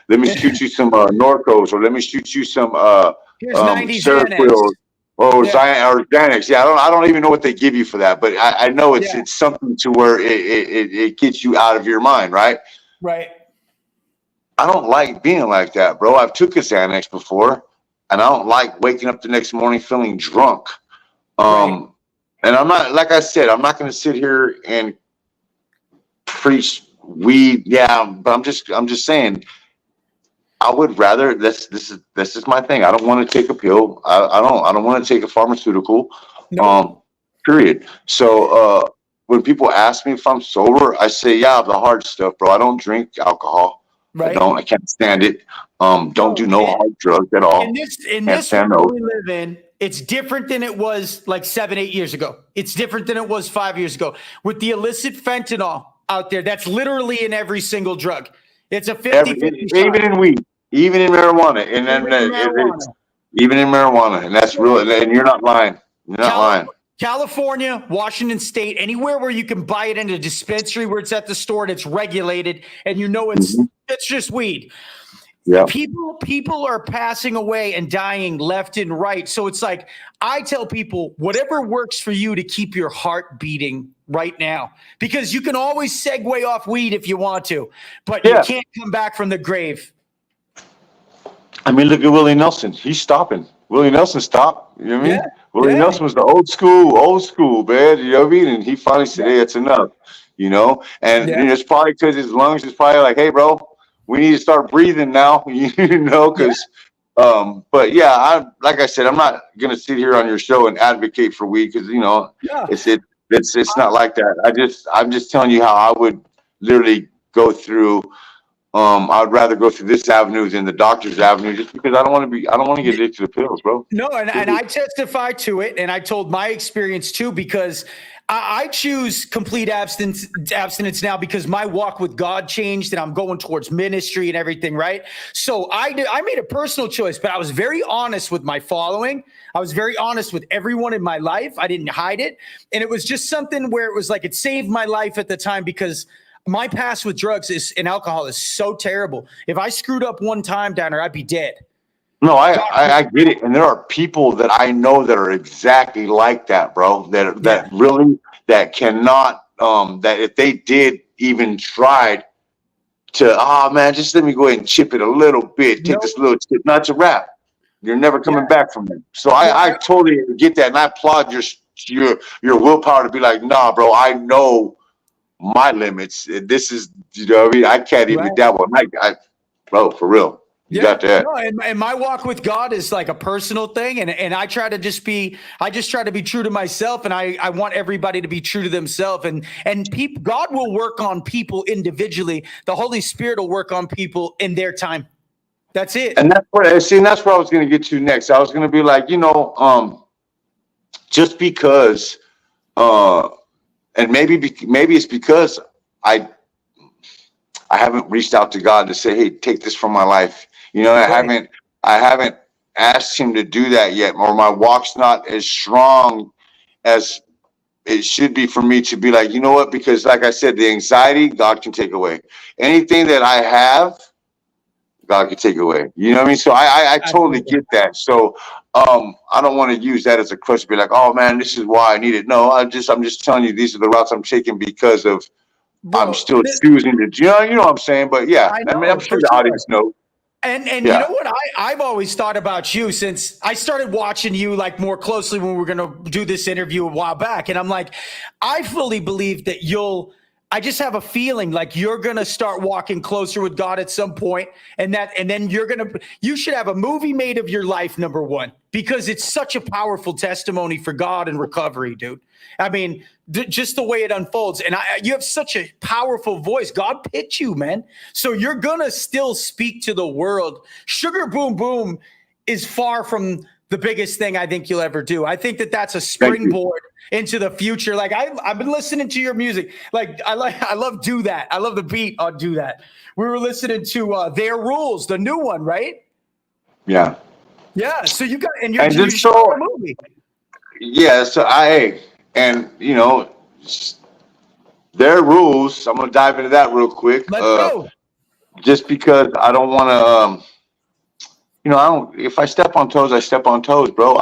Let me shoot you some Norcos, or let me shoot you some Seroquel or Xanax. Yeah, I don't even know what they give you for that, but I know it's something to where it gets you out of your mind, right? Right. I don't like being like that, bro. I've took a Xanax before, and I don't like waking up the next morning feeling drunk. And I'm not, like I said, I'm not going to sit here and preach weed. Yeah, but I'm just saying, I would rather, this is my thing. I don't want to take a pill. I don't want to take a pharmaceutical. Period. So when people ask me if I'm sober, I say, the hard stuff, bro. I don't drink alcohol. Right. I can't stand it. Don't do no hard drugs at all. In this world we live in, it's different than it was like 7-8 years ago. It's different than it was 5 years ago. With the illicit fentanyl out there, that's literally in every single drug. It's a 50-50 even in weed, even in marijuana, and even in marijuana, and that's real. And you're not lying. You're not lying. California, Washington State, anywhere where you can buy it in a dispensary where it's at the store and it's regulated, and it's just weed. Yeah. People are passing away and dying left and right. So it's like, I tell people, whatever works for you to keep your heart beating right now, because you can always segue off weed if you want to, but you can't come back from the grave. I mean, look at Willie Nelson. He's stopping. Willie Nelson stopped. You know what I mean? Willie Nelson was the old school, man. You know what I mean? And he finally said, hey, it's enough, And it's probably because his lungs is probably like, hey, bro, we need to start breathing now, because, but like I said, I'm not going to sit here on your show and advocate for weed because, it's not like that. I'm just telling you how I would literally go through. I'd rather go through this avenue than the doctor's avenue, just because I don't want to get addicted to pills, bro. No. And I testify to it. And I told my experience too, because I choose complete abstinence now because my walk with God changed and I'm going towards ministry and everything, right? So I made a personal choice, but I was very honest with my following. I was very honest with everyone in my life. I didn't hide it. And it was just something where it was like, it saved my life at the time, because my past with drugs and alcohol is so terrible. If I screwed up one time, Downer, I'd be dead. No, I get it. And there are people that I know that are exactly like that, bro. That really that cannot that if they did even tried to, oh man, just let me go ahead and chip it a little bit, take this little chip, not a wrap. You're never coming back from it. So I totally get that, and I applaud your willpower to be like, nah, bro, I know my limits. This is, you know what I mean? I can't even dabble. Bro, for real. You got that. No, and my walk with God is like a personal thing. And I try to I just try to be true to myself. And I want everybody to be true to themselves. And people, God will work on people individually. The Holy Spirit will work on people in their time. That's it. And that's what I see. And that's where I was going to get to next. I was going to be like, just because, and maybe it's because I haven't reached out to God to say, hey, take this from my life. I haven't asked him to do that yet, or my walk's not as strong as it should be for me to be like, you know what? Because like I said, the anxiety, God can take away. Anything that I have, God can take away. You know what I mean? So I totally get that. So I don't want to use that as a crutch to be like, oh man, this is why I need it. No, I'm just telling you these are the routes I'm taking because of I'm still choosing to, you know what I'm saying? But yeah, I mean, I'm sure the audience knows. And you know what I've always thought about you since I started watching you like more closely when we were going to do this interview a while back. And I'm like, I fully believe that I just have a feeling like you're going to start walking closer with God at some point. And then you should have a movie made of your life, number one, because it's such a powerful testimony for God and recovery, dude. I mean, just the way it unfolds. And you have such a powerful voice. God picked you, man. So you're going to still speak to the world. Sugar Boom Boom is far from the biggest thing I think you'll ever do. I think that's a springboard into the future. Like I've been listening to your music. Like I love Do That. I love the beat on Do That. We were listening to Their Rules, the new one, right? Yeah. Yeah. So you got you're a movie. Yeah. So and Their Rules. I'm gonna dive into that real quick. Let's go. Just because I don't want to. I don't. If I step on toes, I step on toes, bro.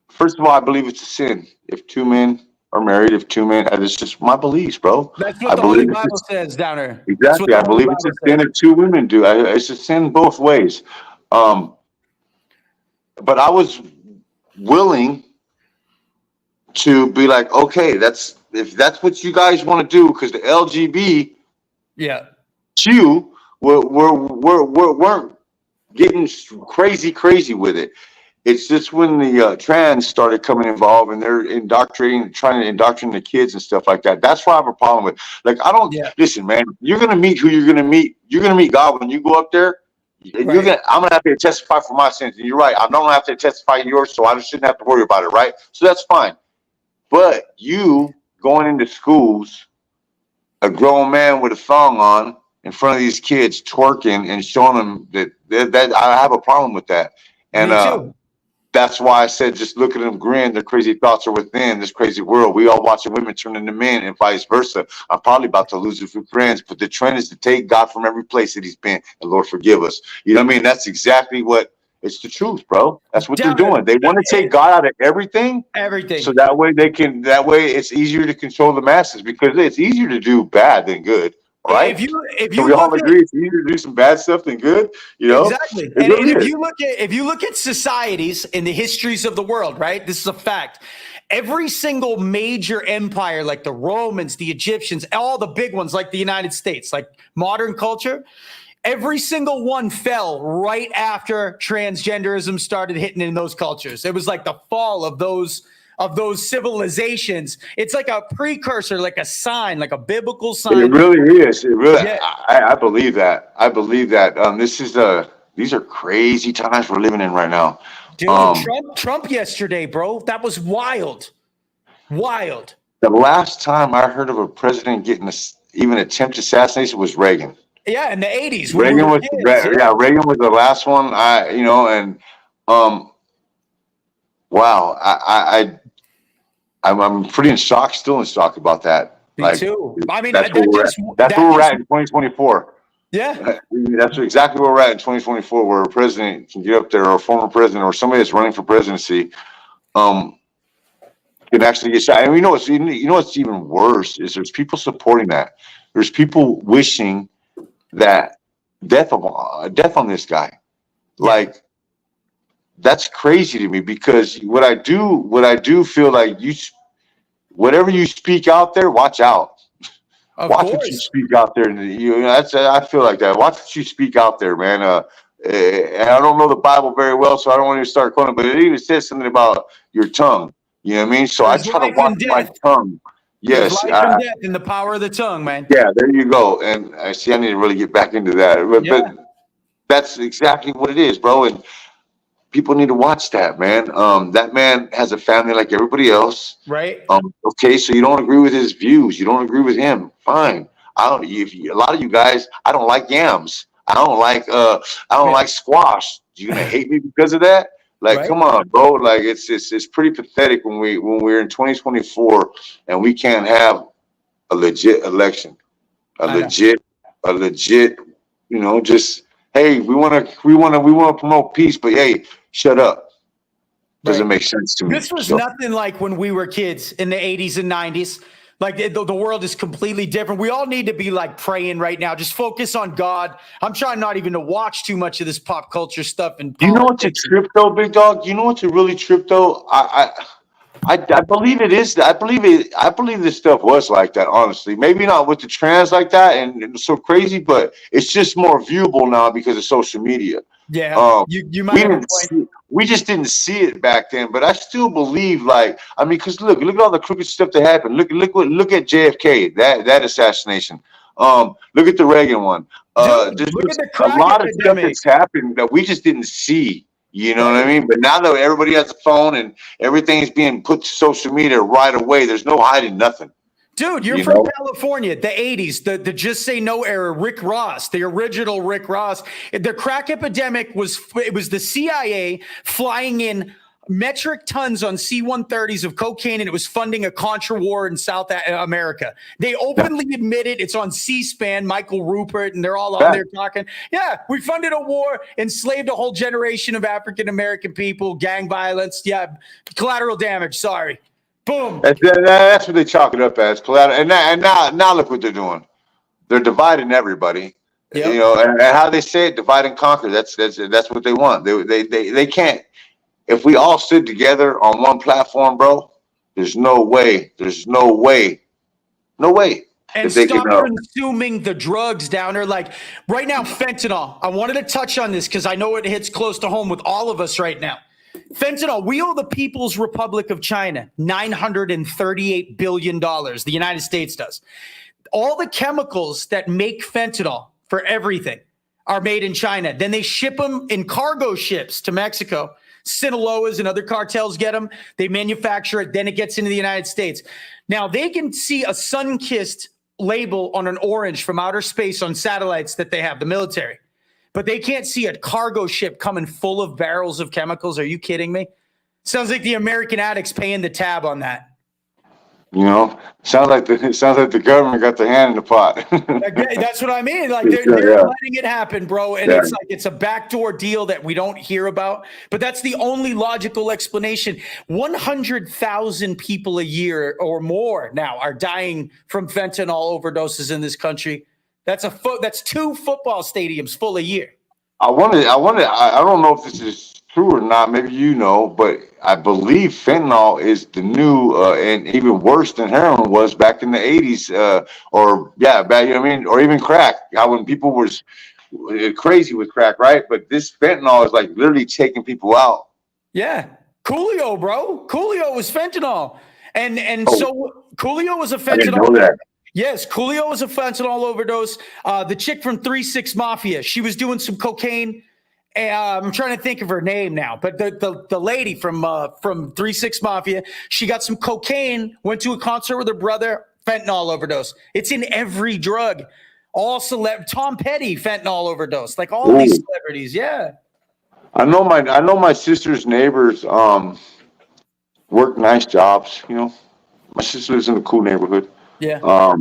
First of all, I believe it's a sin if two men are married. If two men, it's just my beliefs, bro. That's what the Holy Bible says down there. Exactly, I believe it's a sin if two women do. It's a sin both ways. But I was willing to be like, okay, if that's what you guys want to do, because the LGB, weren't getting crazy with it. It's just when the trans started coming involved and they're trying to indoctrinate the kids and stuff like that. That's why I have a problem with. Like, I don't listen, man. You're gonna meet who you're gonna meet. You're gonna meet God when you go up there. I'm gonna have to testify for my sins, and you're right. I don't have to testify yours, so I shouldn't have to worry about it, right? So that's fine. But you going into schools, a grown man with a thong on in front of these kids twerking and showing them that I have a problem with that. And that's why I said, just look at them grin. Their crazy thoughts are within this crazy world. We all watching women turn into men and vice versa. I'm probably about to lose a few friends, but the trend is to take God from every place that he's been, and Lord forgive us. You know what I mean? That's exactly it's the truth, bro. That's what they're doing. They want to take God out of everything. So that way it's easier to control the masses, because it's easier to do bad than good. Right. If we all agree it's easier to do some bad stuff than good, Exactly. And if you look at societies in the histories of the world, right? This is a fact. Every single major empire, like the Romans, the Egyptians, all the big ones, like the United States, like modern culture, every single one fell right after transgenderism started hitting in those cultures. It was like the fall of those civilizations. It's like a precursor, like a sign, like a biblical sign. It really is. It really. Yeah. I believe that. I believe that. These are crazy times we're living in right now. Dude, Trump yesterday, bro. That was wild. Wild. The last time I heard of a president getting even attempted assassination was Reagan. Yeah, in the 80s. Reagan was Reagan was the last one. Wow. I'm pretty in shock, still in shock about that. Me too. I mean, that's where we're at in 2024. Yeah. That's exactly where we're at in 2024, where a president can get up there, or a former president, or somebody that's running for presidency, um, can actually get shot. And you know what's even worse is there's people supporting that. There's people wishing that death on this guy. Like, that's crazy to me, because what I do feel like whatever you speak out there, watch out. Watch what you speak out there, and I feel like that. Watch what you speak out there, man. And I don't know the Bible very well, so I don't want to start quoting, but it even says something about your tongue. You know what I mean? So I try to watch my tongue. Yes, there's life and death in the power of the tongue, man. Yeah, there you go. And I need to really get back into that. But that's exactly what it is, bro. And people need to watch that, man. That man has a family like everybody else. Right. Okay, so you don't agree with his views. You don't agree with him. Fine. A lot of you guys, I don't like yams. I don't like squash. You gonna hate me because of that? Like, come on, bro. Like, it's pretty pathetic when we're in 2024 and we can't have a legit election, a legit, just, hey, we want to promote peace, but hey, shut up. Doesn't make sense to me. This was nothing like when we were kids in the 80s and 90s. Like, the world is completely different. We all need to be like praying right now. Just focus on God. I'm trying not even to watch too much of this pop culture stuff. And you know what's a trip though, big dog? You know what's a really trip though? I believe it is. I believe this stuff was like that. Honestly, maybe not with the trans like that and so crazy, but it's just more viewable now because of social media. Yeah, you might have a point. We just didn't see it back then, but I still believe, like, I mean, because look at all the crooked stuff that happened. Look at JFK, that assassination. Look at the Reagan one. Look at the crack a lot of stuff that's happened that we just didn't see. You know what I mean? But now that everybody has a phone and everything's being put to social media right away, there's no hiding nothing. Dude, you're from California, the 80s, the Just Say No era, Rick Ross, the original Rick Ross. The crack epidemic was the CIA flying in metric tons on C-130s of cocaine, and it was funding a Contra war in South America. They openly admit it. It's on C-SPAN, Michael Rupert, and they're all on there talking. Yeah, we funded a war, enslaved a whole generation of African-American people, gang violence. Yeah, collateral damage, sorry. Boom. That's what they chalk it up as collateral. And now look what they're doing. They're dividing everybody. Yep. You know, and how they say it, divide and conquer. That's what they want. They can't. If we all stood together on one platform, bro, there's no way. And stop consuming the drugs down there. Like right now, fentanyl. I wanted to touch on this because I know it hits close to home with all of us right now. Fentanyl, we owe the People's Republic of China $938 billion. The United States does. All the chemicals that make fentanyl for everything are made in China. Then they ship them in cargo ships to Mexico. Sinaloas and other cartels get them. They manufacture it. Then it gets into the United States. Now, they can see a sun-kissed label on an orange from outer space on satellites that they have, the military. But they can't see a cargo ship coming full of barrels of chemicals. Are you kidding me? Sounds like the American addicts paying the tab on that. You know, sounds like the government got their hand in the pot. That's what I mean. Like they're letting it happen, bro. And it's like it's a backdoor deal that we don't hear about. But that's the only logical explanation. 100,000 people a year or more now are dying from fentanyl overdoses in this country. That's 2 football stadiums full a year. I don't know if this is true or not. Maybe you know, but I believe fentanyl is the new and even worse than heroin was back in the 80s. Or even crack. How when people were crazy with crack, right? But this fentanyl is like literally taking people out. Yeah, Coolio, bro. Coolio was fentanyl, so Coolio was a fentanyl. I didn't know that. Yes, Coolio was a fentanyl overdose. The chick from 3 6 Mafia, she was doing some cocaine. I'm trying to think of her name now, but the lady from 3 6 Mafia, she got some cocaine, went to a concert with her brother, fentanyl overdose. It's in every drug. Tom Petty, fentanyl overdose. Like all these celebrities, yeah. I know my sister's neighbors work nice jobs. You know, my sister lives in a cool neighborhood. Yeah.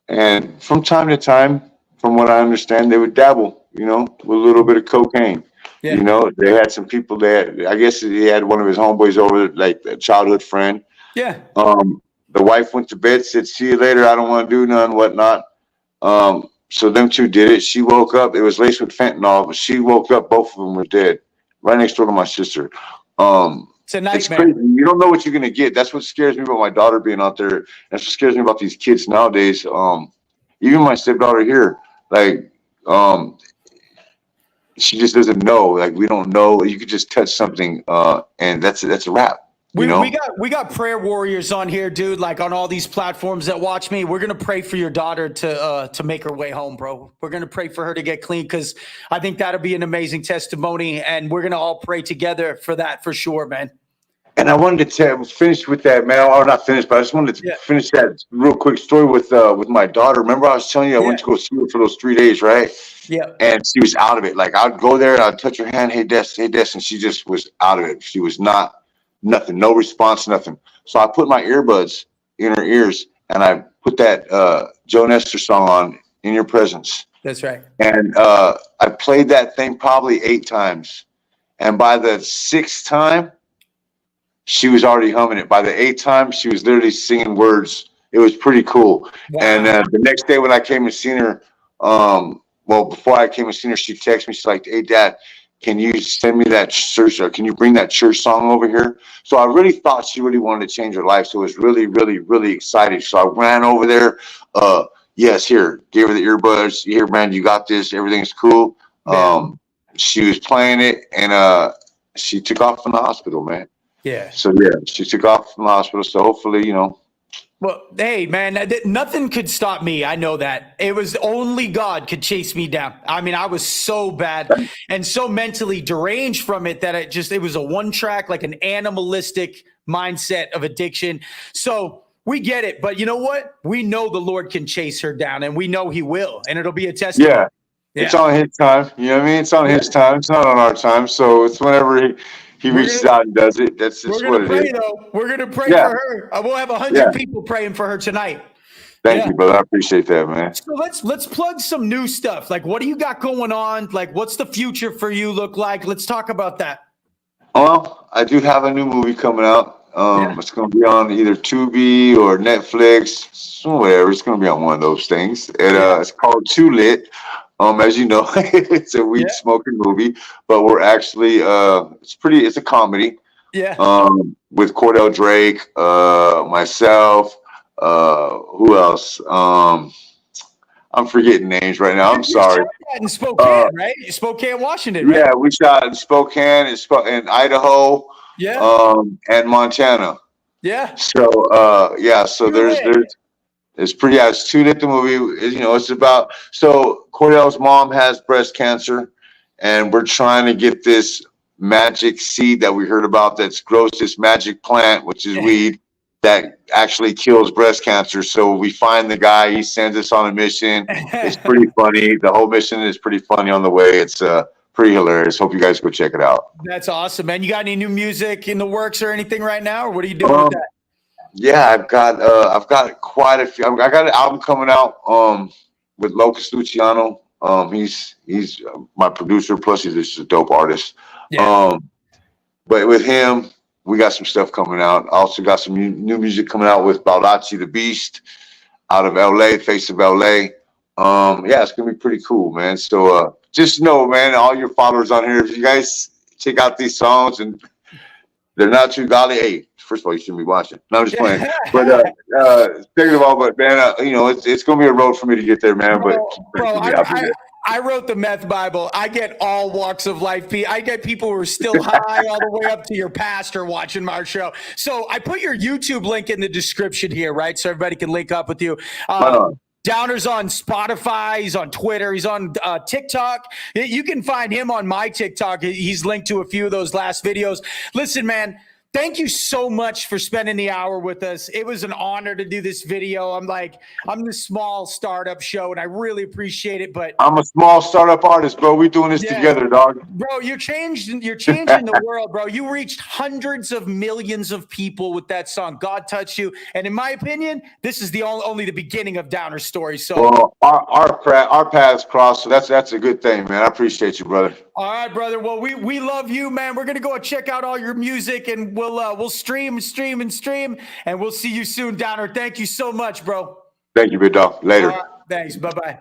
And from time to time, from what I understand, they would dabble, with a little bit of cocaine. Yeah. They had some people that I guess he had one of his homeboys over, like a childhood friend. Yeah. The wife went to bed, said, "See you later. I don't want to do none, whatnot." So them two did it. She woke up. It was laced with fentanyl, but she woke up. Both of them were dead, right next door to my sister. It's a nightmare. It's crazy. You don't know what you're gonna get. That's what scares me about my daughter being out there. That's what scares me about these kids nowadays. Even my stepdaughter here, like, she just doesn't know. Like, we don't know. You could just touch something, and that's a wrap. We got prayer warriors on here, dude. Like on all these platforms that watch me. We're gonna pray for your daughter to make her way home, bro. We're gonna pray for her to get clean because I think that'll be an amazing testimony, and we're gonna all pray together for that for sure, man. And I wanted to finish with that, man. Or not finish, but I just wanted to finish that real quick story with my daughter. Remember, I was telling you I went to go see her for those 3 days, right? Yeah. And she was out of it. Like, I'd go there, I'd touch her hand, hey, Des, and she just was out of it. She was nothing, no response, nothing. So I put my earbuds in her ears, and I put that Joe Nestor song on, In Your Presence. That's right. And I played that thing probably 8 times. And by the 6th time, she was already humming it. By the 8th time, she was literally singing words. It was pretty cool. Wow. And the next day when I came and seen her, before I came and seen her, she texted me. She's like, "Hey, Dad, can you send me that church, or can you bring that church song over here?" So I really thought she really wanted to change her life. So I was really, really, really excited. So I ran over there. Yes, here, gave her the earbuds. Here, man, you got this. Everything's cool. She was playing it, and she took off from the hospital, man. Yeah. So she took off from the hospital. So hopefully, Well, hey, man, nothing could stop me. I know that. It was only God could chase me down. I mean, I was so bad and so mentally deranged from it that it was a one track, like an animalistic mindset of addiction. So we get it. But you know what? We know the Lord can chase her down, and we know he will. And it'll be a testimony. Yeah. It's on his time. You know what I mean? It's on his time. It's not on our time. So it's whenever he reaches out and does it. That's just what it is. We're going to pray for her. We'll have 100 people praying for her tonight. Thank you, brother. I appreciate that, man. So let's plug some new stuff. Like, what do you got going on? Like, what's the future for you look like? Let's talk about that. Well, I do have a new movie coming out. It's going to be on either Tubi or Netflix, whatever. It's going to be on one of those things. And it's called Too Lit. As you know, it's a weed smoking movie, but we're actually it's a comedy. Yeah. With Cordell Drake, myself, who else? I'm forgetting names right now. I'm sorry. In Spokane, right? Spokane, Washington, right? Yeah, we shot in Spokane and Idaho. Yeah. And Montana. Yeah. So so there's it's pretty, it's Too Lit, the movie. It's about, so Cordell's mom has breast cancer, and we're trying to get this magic seed that we heard about that's grows this magic plant, which is weed, that actually kills breast cancer. So we find the guy, he sends us on a mission. It's pretty funny. The whole mission is pretty funny on the way. It's pretty hilarious. Hope you guys go check it out. That's awesome, man. You got any new music in the works or anything right now, or what are you doing with that? Yeah, I've got quite a few. I got an album coming out with Locus Luciano. He's my producer, plus he's just a dope artist. Yeah. But with him, we got some stuff coming out. Also got some new music coming out with Baldacci the Beast out of LA, Face of LA. It's gonna be pretty cool, man. So just know, man, all your followers on here, if you guys check out these songs and they're not too godly, hey, first of all, you shouldn't be watching. No, I'm just playing. But second of all, but man, it's gonna be a road for me to get there, man. I wrote the Meth Bible. I get all walks of life. I get people who are still high all the way up to your pastor watching our show. So I put your YouTube link in the description here, right? So everybody can link up with you. Downer's on Spotify. He's on Twitter. He's on TikTok. You can find him on my TikTok. He's linked to a few of those last videos. Listen, man, Thank you so much for spending the hour with us. It was an honor to do this video. I'm this small startup show, and I really appreciate it. But I'm a small startup artist, bro. We doing this together, dog. Bro, you're changing the world, bro. You reached hundreds of millions of people with that song. God Touch You. And in my opinion, this is the only the beginning of Downer's story. So well, our paths cross, so that's a good thing, man. I appreciate you, brother. All right, brother. Well, we love you, man. We're gonna go check out all your music, and we'll stream, and we'll see you soon, Downer. Thank you so much, bro. Thank you, big dog. Later. Thanks. Bye-bye.